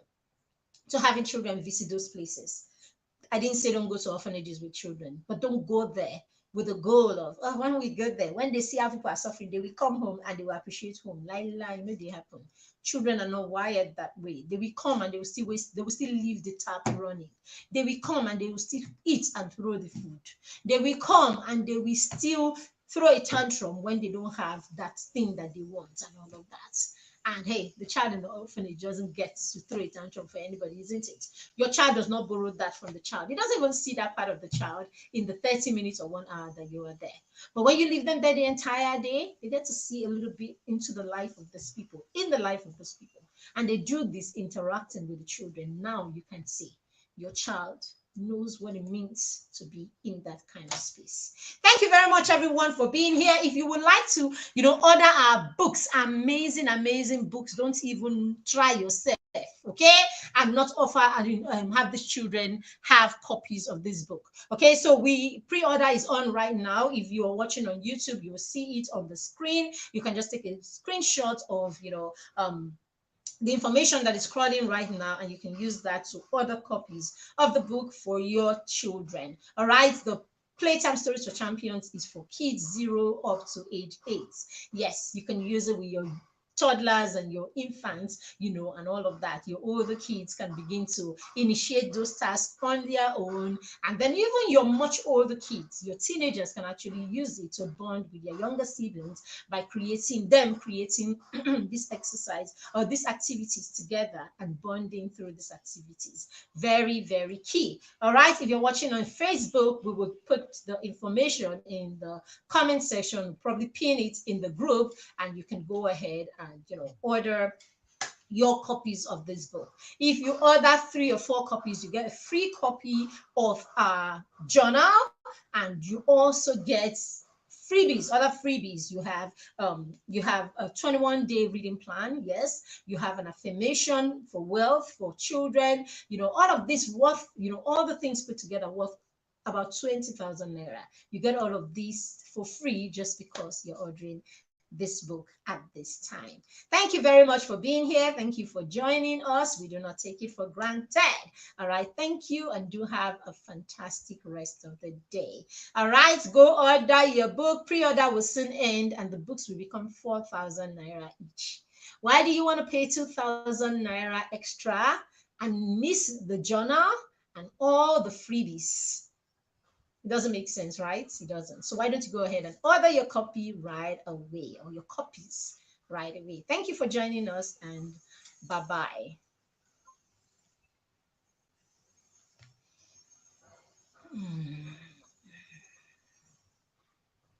to having children visit those places. I didn't say don't go to orphanages with children, but don't go there with the goal of, oh, when we go there, when they see how people are suffering, they will come home and they will appreciate home. Lie, you know they happen. Children are not wired that way. They will come and they will still waste, they will still leave the tap running. They will come and they will still eat and throw the food. They will come and they will still throw a tantrum when they don't have that thing that they want and all of that. And hey, the child in the orphanage doesn't get to throw a tantrum for anybody, isn't it? Your child does not borrow that from the child. He doesn't even see that part of the child in the 30 minutes or 1 hour that you are there. But when you leave them there the entire day, they get to see a little bit into the life of these people, in the life of those people. And they do this interacting with the children. Now you can see your child knows what it means to be in that kind of space. Thank you very much, everyone, for being here. If you would like to, order our books, amazing books, don't even try yourself. Okay, I'm not offer and have these children have copies of this book. Okay, so we pre-order is on right now. If you are watching on YouTube, you will see it on the screen. You can just take a screenshot of the information that is scrolling right now, and you can use that to order copies of the book for your children. All right, the Playtime Stories for Champions is for kids 0 up to age 8. Yes, you can use it with your toddlers and your infants, and all of that. Your older kids can begin to initiate those tasks on their own. And then even your much older kids, your teenagers, can actually use it to bond with their younger siblings by creating this exercise or these activities together and bonding through these activities. Very, very key. All right. If you're watching on Facebook, we will put the information in the comment section, probably pin it in the group, and you can go ahead and order your copies of this book. If you order 3 or 4 copies, you get a free copy of our journal, and you also get freebies, other freebies. You have a 21-day reading plan. Yes, you have an affirmation for wealth for children. All of this worth, all the things put together worth about 20,000 naira. You get all of these for free just because you're ordering this book at this time. Thank you very much for being here. Thank you for joining us. We do not take it for granted. All right. Thank you, and do have a fantastic rest of the day. All right. Go order your book. Pre-order will soon end, and the books will become 4,000 naira each. Why do you want to pay 2,000 naira extra and miss the journal and all the freebies? It doesn't make sense, right? It doesn't. So why don't you go ahead and order your copy right away, or your copies right away. Thank you for joining us, and bye-bye.